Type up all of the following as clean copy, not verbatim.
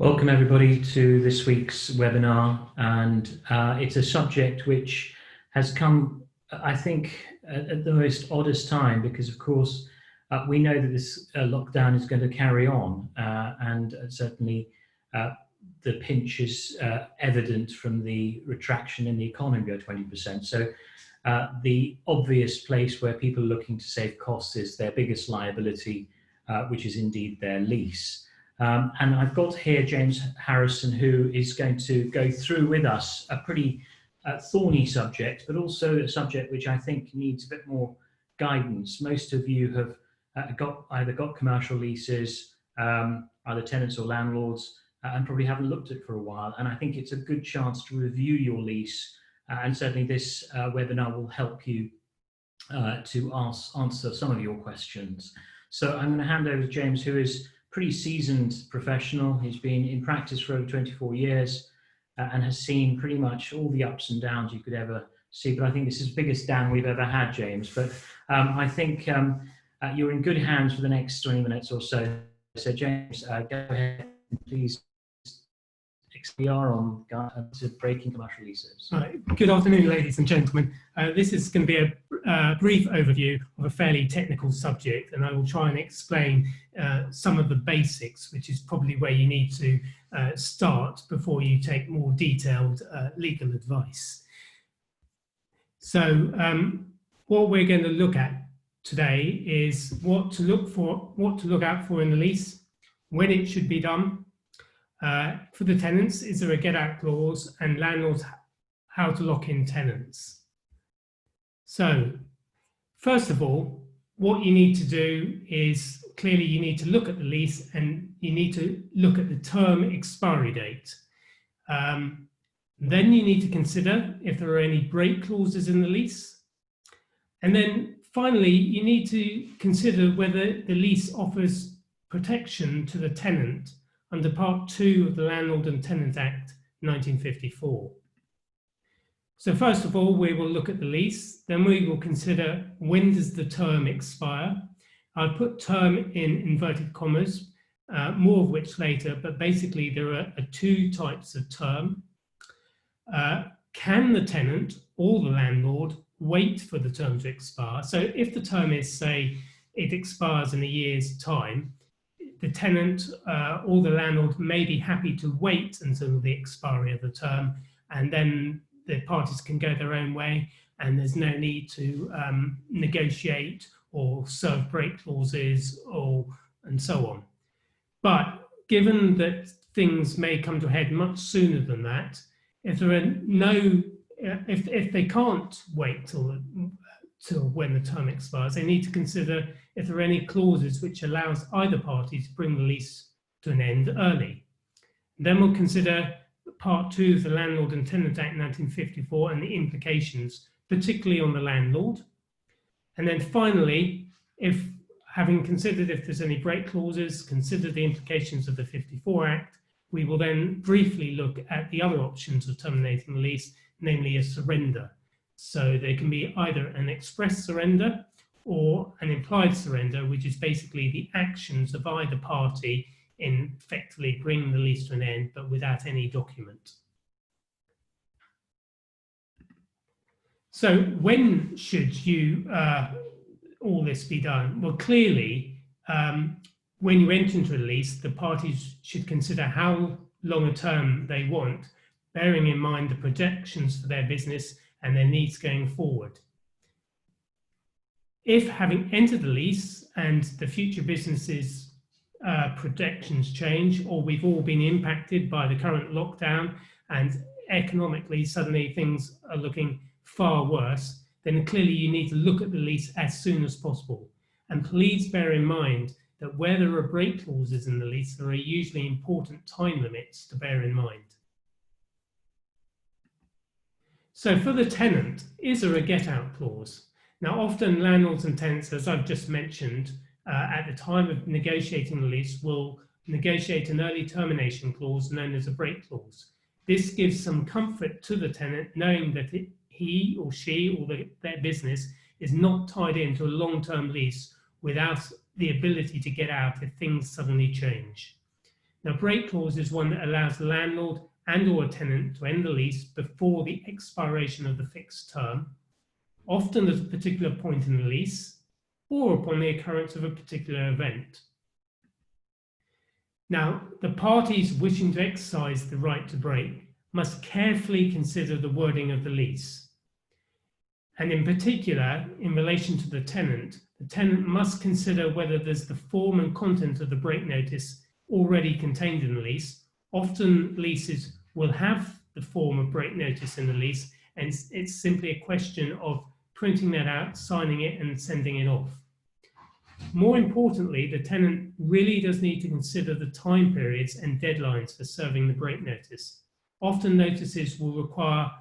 Welcome everybody to this week's webinar, and it's a subject which has come, I think, at the most oddest time, because of course we know that this lockdown is going to carry on, and certainly the pinch is evident from the retraction in the economy by 20%. So the obvious place where people are looking to save costs is their biggest liability, which is indeed their lease. And I've got here James Harrison, who is going to go through with us a pretty thorny subject, but also a subject which I think needs a bit more guidance. Most of you have either got commercial leases, either tenants or landlords, and probably haven't looked at it for a while. And I think it's a good chance to review your lease. And certainly this webinar will help you to answer some of your questions. So I'm going to hand over to James, who is pretty seasoned professional. He's been in practice for over 24 years and has seen pretty much all the ups and downs you could ever see. But I think this is the biggest down we've ever had, James. But I think you're in good hands for the next 20 minutes or so. So James, go ahead, please. We are on breaking commercial leases. Right. Good afternoon, ladies and gentlemen. This is going to be a brief overview of a fairly technical subject, and I will try and explain some of the basics, which is probably where you need to start before you take more detailed legal advice. So what we're going to look at today is what to look out for in the lease, when it should be done. For the tenants, is there a get-out clause, and landlords, how to lock in tenants. So, first of all, what you need to do is, clearly you need to look at the lease and you need to look at the term expiry date. Then you need to consider if there are any break clauses in the lease. And then finally, you need to consider whether the lease offers protection to the tenant under Part 2 of the Landlord and Tenant Act 1954. So first of all, we will look at the lease, then we will consider when does the term expire. I'll put term in inverted commas, more of which later, but basically there are two types of term. Can the tenant or the landlord wait for the term to expire? So if the term is, say, it expires in a year's time, the tenant or the landlord may be happy to wait until the expiry of the term, and then the parties can go their own way, and there's no need to negotiate or serve break clauses and so on. But given that things may come to a head much sooner than that, if there are if they can't wait till when the term expires, they need to consider if there are any clauses which allows either party to bring the lease to an end early. Then we'll consider Part 2 of the Landlord and Tenant Act 1954 and the implications, particularly on the landlord. And then finally, having considered if there's any break clauses, consider the implications of the 54 Act, we will then briefly look at the other options of terminating the lease, namely a surrender. So there can be either an express surrender or an implied surrender, which is basically the actions of either party in effectively bringing the lease to an end, but without any document. So when should all this be done? Well, clearly, when you enter into a lease, the parties should consider how long a term they want, bearing in mind the projections for their business and their needs going forward. If, having entered the lease and the future business's projections change, or we've all been impacted by the current lockdown and economically suddenly things are looking far worse, then clearly you need to look at the lease as soon as possible. And please bear in mind that where there are break clauses in the lease, there are usually important time limits to bear in mind. So for the tenant, is there a get-out clause? Now, often landlords and tenants, as I've just mentioned, at the time of negotiating the lease, will negotiate an early termination clause known as a break clause. This gives some comfort to the tenant, knowing that he or she or their business is not tied into a long-term lease without the ability to get out if things suddenly change. Now, break clause is one that allows the landlord and or a tenant to end the lease before the expiration of the fixed term, often at a particular point in the lease or upon the occurrence of a particular event. Now, the parties wishing to exercise the right to break must carefully consider the wording of the lease. And in particular, in relation to the tenant must consider whether there's the form and content of the break notice already contained in the lease. Often leases will have the form of break notice in the lease, and it's simply a question of printing that out, signing it, and sending it off. More importantly, the tenant really does need to consider the time periods and deadlines for serving the break notice. Often notices will require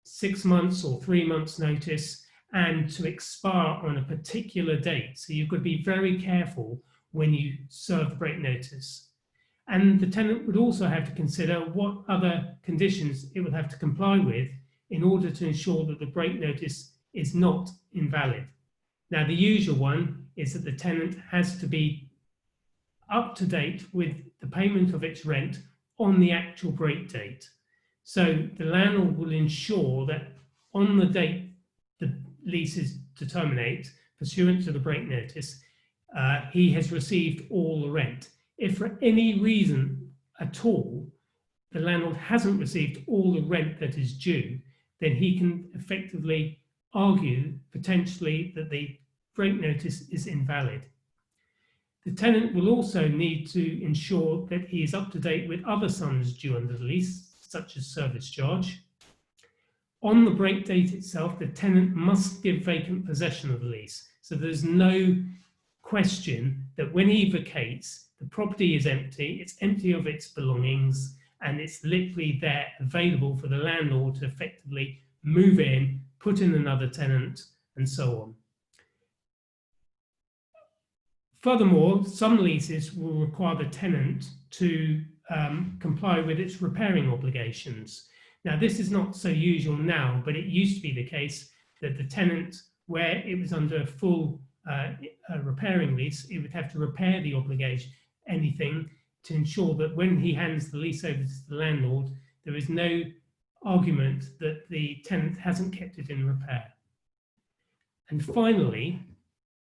6 months or 3 months notice and to expire on a particular date. So you've got to be very careful when you serve the break notice. And the tenant would also have to consider what other conditions it would have to comply with in order to ensure that the break notice is not invalid. Now, the usual one is that the tenant has to be up to date with the payment of its rent on the actual break date. So the landlord will ensure that on the date the lease is to terminate, pursuant to the break notice, he has received all the rent. If for any reason at all the landlord hasn't received all the rent that is due, then he can effectively argue potentially that the break notice is invalid. The tenant will also need to ensure that he is up to date with other sums due under the lease, such as service charge. On the break date itself, the tenant must give vacant possession of the lease. So there's no question that when he vacates, the property is empty, it's empty of its belongings, and it's literally there available for the landlord to effectively move in, put in another tenant, and so on. Furthermore, some leases will require the tenant to comply with its repairing obligations. Now, this is not so usual now, but it used to be the case that the tenant, where it was under a full repairing lease, it would have to repair the obligation, anything, to ensure that when he hands the lease over to the landlord, there is no argument that the tenant hasn't kept it in repair. And finally,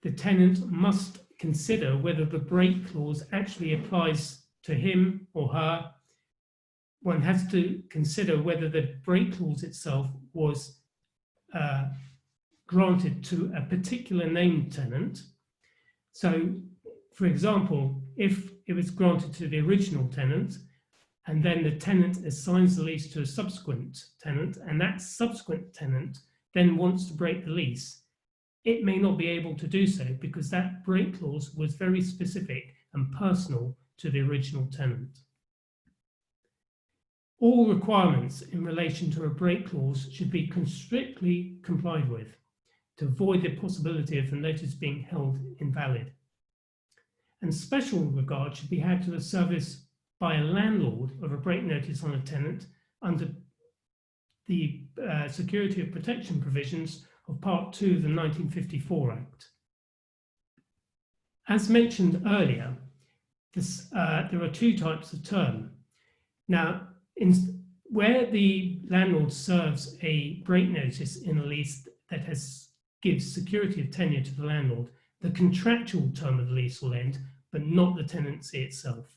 the tenant must consider whether the break clause actually applies to him or her. One has to consider whether the break clause itself was granted to a particular named tenant. So, for example, if it was granted to the original tenant, and then the tenant assigns the lease to a subsequent tenant, and that subsequent tenant then wants to break the lease, it may not be able to do so because that break clause was very specific and personal to the original tenant. All requirements in relation to a break clause should be strictly complied with to avoid the possibility of the notice being held invalid. And special regard should be had to the service by a landlord of a break notice on a tenant under the security of protection provisions of Part 2 of the 1954 Act. As mentioned earlier, there are two types of term. Now, where the landlord serves a break notice in a lease that gives security of tenure to the landlord, the contractual term of the lease will end, but not the tenancy itself.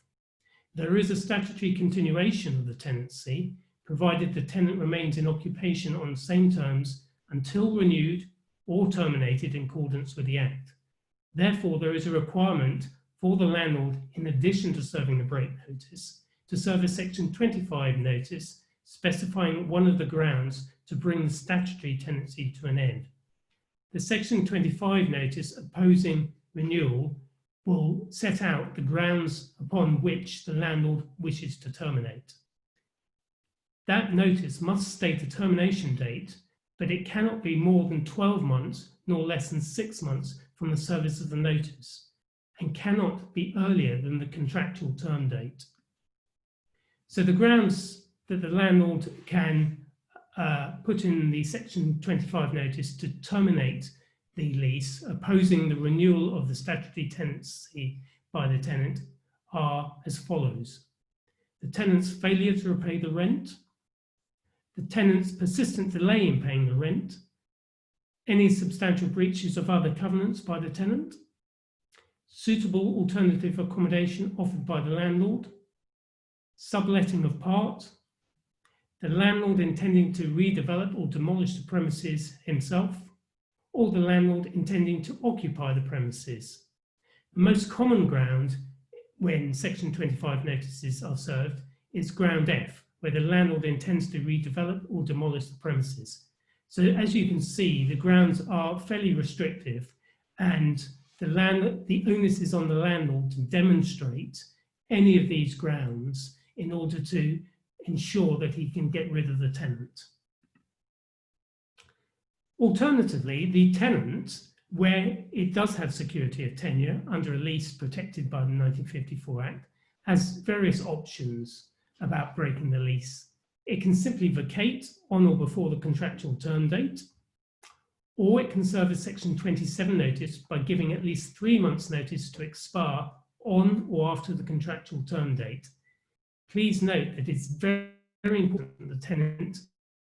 There is a statutory continuation of the tenancy, provided the tenant remains in occupation on the same terms until renewed or terminated in accordance with the Act. Therefore, there is a requirement for the landlord, in addition to serving the break notice, to serve a Section 25 notice specifying one of the grounds to bring the statutory tenancy to an end. The Section 25 notice opposing renewal will set out the grounds upon which the landlord wishes to terminate. That notice must state a termination date, but it cannot be more than 12 months nor less than 6 months from the service of the notice, and cannot be earlier than the contractual term date. So the grounds that the landlord can put in the Section 25 notice to terminate the lease opposing the renewal of the statutory tenancy by the tenant are as follows. the tenant's failure to repay the rent, the tenant's persistent delay in paying the rent, any substantial breaches of other covenants by the tenant, suitable alternative accommodation offered by the landlord, subletting of part, the landlord intending to redevelop or demolish the premises himself, or the landlord intending to occupy the premises. The most common ground when Section 25 notices are served is ground F, where the landlord intends to redevelop or demolish the premises. So as you can see, the grounds are fairly restrictive, and the onus is on the landlord to demonstrate any of these grounds in order to ensure that he can get rid of the tenant. Alternatively, the tenant, where it does have security of tenure under a lease protected by the 1954 Act, has various options about breaking the lease. It can simply vacate on or before the contractual term date, or it can serve a Section 27 notice by giving at least 3 months' notice to expire on or after the contractual term date. Please note that it's very, very important that the tenant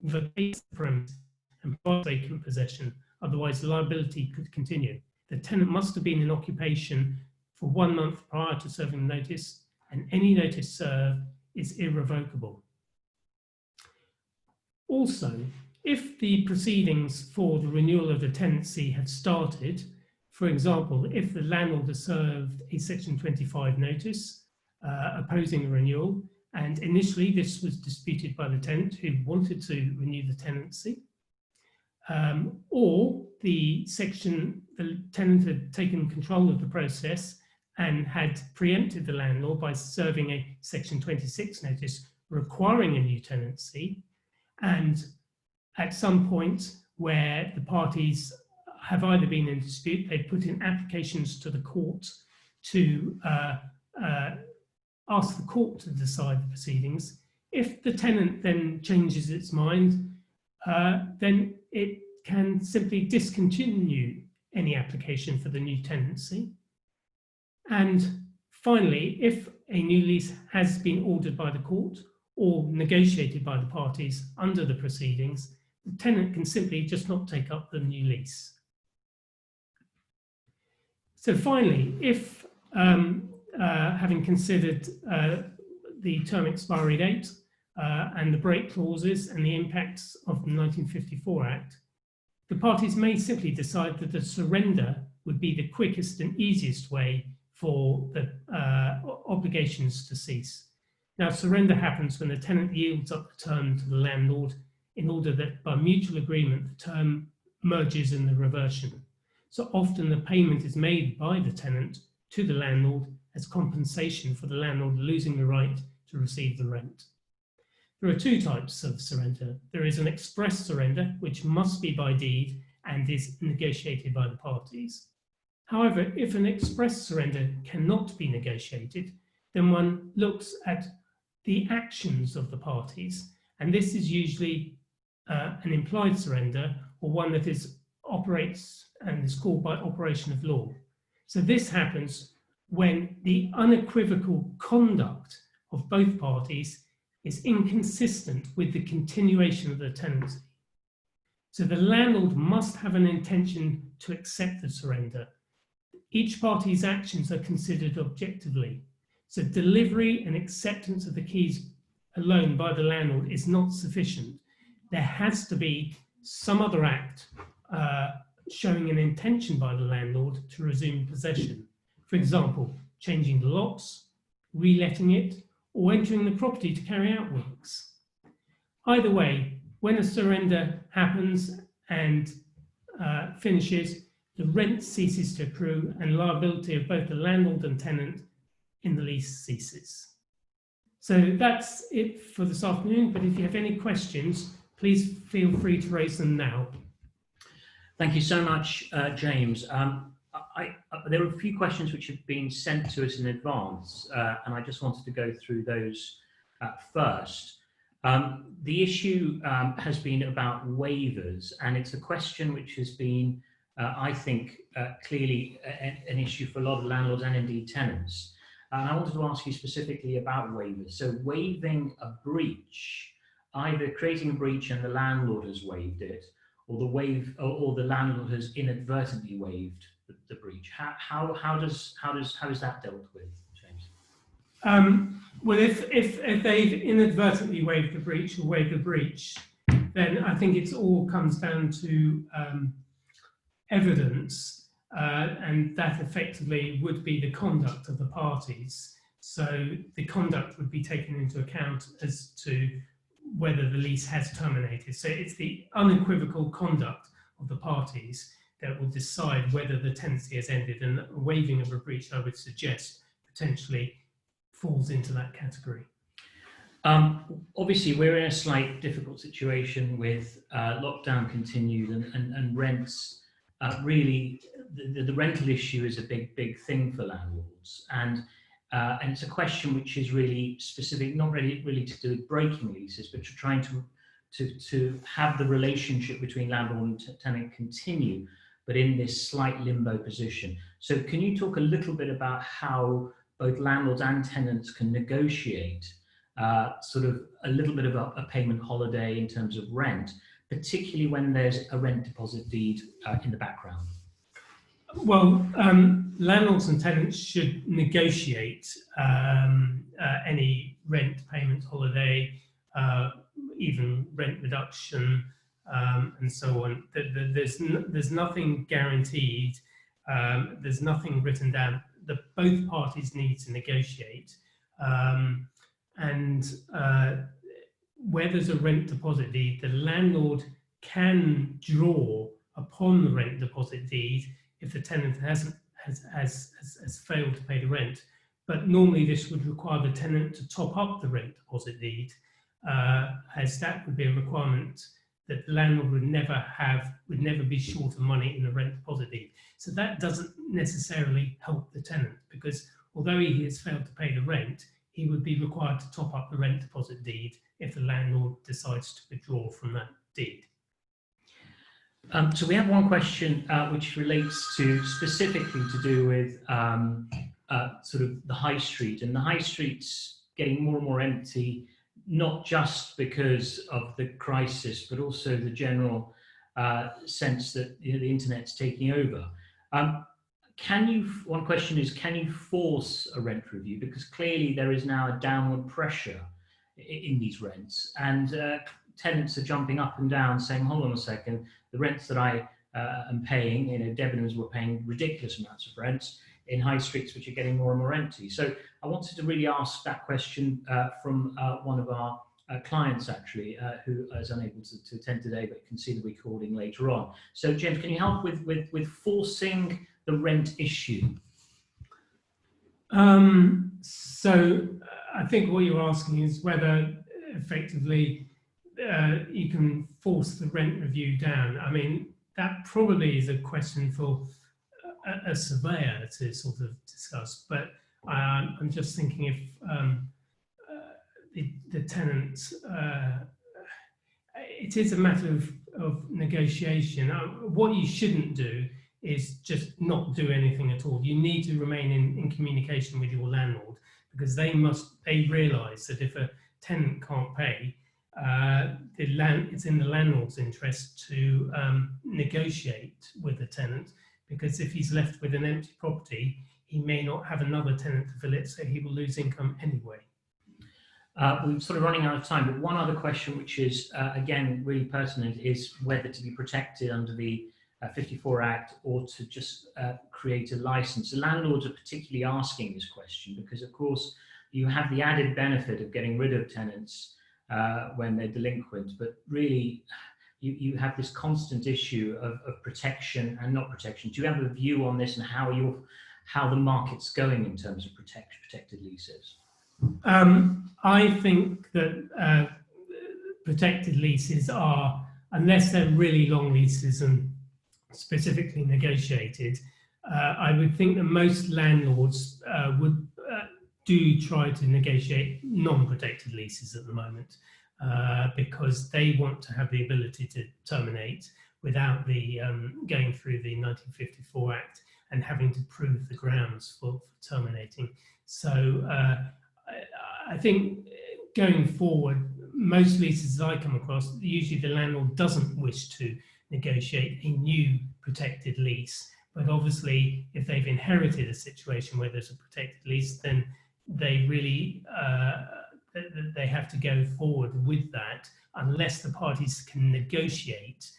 vacates the premise and provides vacant possession, otherwise liability could continue. The tenant must have been in occupation for 1 month prior to serving the notice, and any notice served is irrevocable. Also, if the proceedings for the renewal of the tenancy have started, for example, if the landlord has served a Section 25 notice opposing the renewal, and initially this was disputed by the tenant who wanted to renew the tenancy, or the tenant had taken control of the process and had preempted the landlord by serving a Section 26 notice requiring a new tenancy, and at some point where the parties have either been in dispute, they put in applications to the court to ask the court to decide the proceedings. If the tenant then changes its mind, then it can simply discontinue any application for the new tenancy. And finally, if a new lease has been ordered by the court or negotiated by the parties under the proceedings, the tenant can simply just not take up the new lease. So finally, if having considered the term expiry date and the break clauses and the impacts of the 1954 Act, the parties may simply decide that the surrender would be the quickest and easiest way for the obligations to cease. Now, surrender happens when the tenant yields up the term to the landlord in order that by mutual agreement the term merges in the reversion. So often the payment is made by the tenant to the landlord as compensation for the landlord losing the right to receive the rent. There are two types of surrender. There is an express surrender, which must be by deed and is negotiated by the parties. However, if an express surrender cannot be negotiated, then one looks at the actions of the parties, and this is usually an implied surrender, or one that operates and is called by operation of law. So this happens when the unequivocal conduct of both parties is inconsistent with the continuation of the tenancy. So the landlord must have an intention to accept the surrender. Each party's actions are considered objectively. So delivery and acceptance of the keys alone by the landlord is not sufficient. There has to be some other act showing an intention by the landlord to resume possession. For example, changing the locks, reletting it, or entering the property to carry out works. Either way, when a surrender happens and finishes, the rent ceases to accrue and liability of both the landlord and tenant in the lease ceases. So that's it for this afternoon, but if you have any questions, please feel free to raise them now. Thank you so much, James. There are a few questions which have been sent to us in advance, and I just wanted to go through those first. The issue has been about waivers, and it's a question which has been, I think, clearly an issue for a lot of landlords and indeed tenants. And I wanted to ask you specifically about waivers. So waiving a breach, either creating a breach and the landlord has waived it, or the landlord has inadvertently waived the breach. How does that dealt with, James? Well, if they've inadvertently waived the breach or waived the breach, then I think it all comes down to evidence, and that effectively would be the conduct of the parties. So the conduct would be taken into account as to whether the lease has terminated. So it's the unequivocal conduct of the parties that will decide whether the tenancy has ended, and waiving of a breach, I would suggest, potentially falls into that category. Obviously, we're in a slight difficult situation with lockdown continued and rents. Really, the rental issue is a big thing for landlords, and it's a question which is really specific, not really to do with breaking leases, but to trying to have the relationship between landlord and tenant continue, but in this slight limbo position. So, can you talk a little bit about how both landlords and tenants can negotiate sort of a little bit of a payment holiday in terms of rent, particularly when there's a rent deposit deed in the background? Well, landlords and tenants should negotiate any rent payment holiday, even rent reduction, and so on. There's nothing guaranteed. There's nothing written down. Both parties need to negotiate, and where there's a rent deposit deed, the landlord can draw upon the rent deposit deed if the tenant has failed to pay the rent. But normally this would require the tenant to top up the rent deposit deed, as that would be a requirement that the landlord would never be short of money in the rent deposit deed. So that doesn't necessarily help the tenant, because although he has failed to pay the rent, he would be required to top up the rent deposit deed if the landlord decides to withdraw from that deed. So we have one question which relates to specifically to do with sort of the high street, and the high street's getting more and more empty, not just because of the crisis, but also the general sense that the internet's taking over. One question is, can you force a rent review? Because clearly there is now a downward pressure in these rents, and tenants are jumping up and down saying, hold on a second, the rents that I am paying, Debenhams were paying ridiculous amounts of rents in high streets which are getting more and more empty. So I wanted to really ask that question from one of our clients, actually, who is unable to attend today but can see the recording later on. So James, can you help with forcing the rent issue? So I think what you're asking is whether effectively you can force the rent review down. I mean, that probably is a question for a surveyor to sort of discuss, but I'm just thinking if the tenants, it is a matter of negotiation. What you shouldn't do is just not do anything at all. You need to remain in communication with your landlord, because they realise that if a tenant can't pay, it's in the landlord's interest to negotiate with the tenant, because if he's left with an empty property, he may not have another tenant to fill it, so he will lose income anyway. We're sort of running out of time, but one other question, which is, again, really pertinent, is whether to be protected under the 54 Act or to just create a license. The landlords are particularly asking this question because, of course, you have the added benefit of getting rid of tenants when they're delinquent, but really you have this constant issue of protection and not protection. Do you have a view on this and how the market's going in terms of protected leases? I think that protected leases are, unless they're really long leases and specifically negotiated, I would think that most landlords would do try to negotiate non-protected leases at the moment, because they want to have the ability to terminate without the going through the 1954 Act. and having to prove the grounds for terminating. So I think going forward, most leases I come across, usually the landlord doesn't wish to negotiate a new protected lease. But obviously, if they've inherited a situation where there's a protected lease, then they really they have to go forward with that, unless the parties can negotiate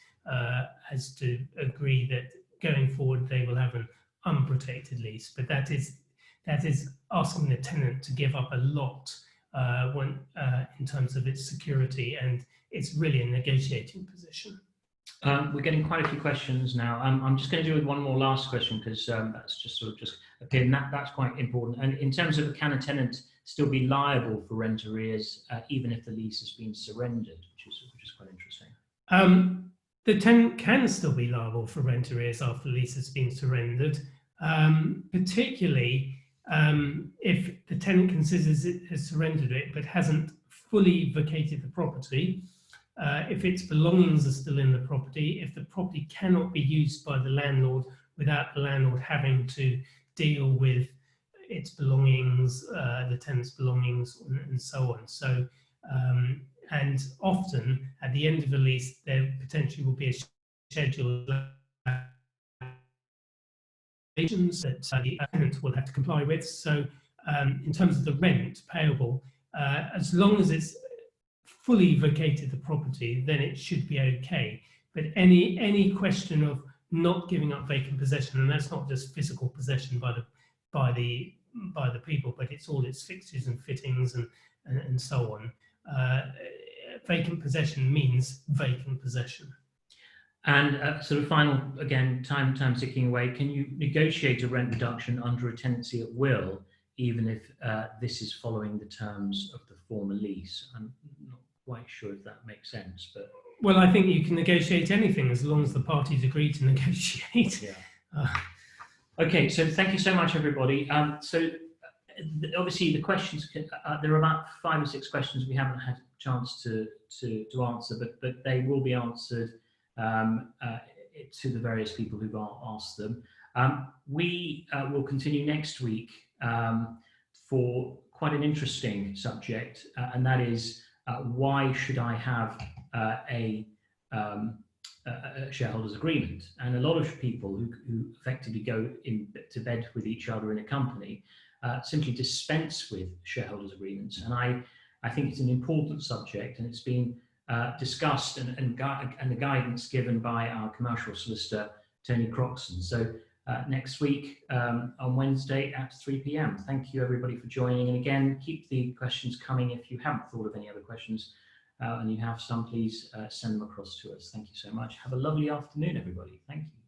as to agree that going forward they will have an unprotected lease. But that is asking the tenant to give up a lot in terms of its security, and it's really a negotiating position. We're getting quite a few questions now. I'm just going to do one more last question because that's just sort of just appeared, and that's quite important. And in terms of, can a tenant still be liable for rent arrears even if the lease has been surrendered, which is quite interesting. The tenant can still be liable for rent arrears after the lease has been surrendered, particularly if the tenant considers it has surrendered it but hasn't fully vacated the property. If its belongings are still in the property, if the property cannot be used by the landlord without the landlord having to deal with its belongings, the tenant's belongings, and so on. So, and often at the end of the lease, there potentially will be a schedule that the tenant will have to comply with. So, in terms of the rent payable, as long as it's fully vacated the property, then it should be okay. But any question of not giving up vacant possession, and that's not just physical possession by the people, but it's all its fixtures and fittings and so on. Vacant possession means vacant possession. And sort of final, again, time ticking away. Can you negotiate a rent reduction under a tenancy at will, even if this is following the terms of the former lease? I'm not quite sure if that makes sense, but well, I think you can negotiate anything as long as the parties agree to negotiate. Yeah. Okay, so thank you so much, everybody. So obviously the questions there are about 5 or 6 questions we haven't had a chance to answer, but they will be answered to the various people who've asked them. We will continue next week for quite an interesting subject, and that is why should I have a shareholders agreement? And a lot of people who effectively go to bed with each other in a company simply dispense with shareholders agreements. And I think it's an important subject, and it's been discussed and the guidance given by our commercial solicitor, Tony Croxon. So next week on Wednesday at 3 p.m. Thank you, everybody, for joining. And again, keep the questions coming. If you haven't thought of any other questions and you have some, please send them across to us. Thank you so much. Have a lovely afternoon, everybody. Thank you.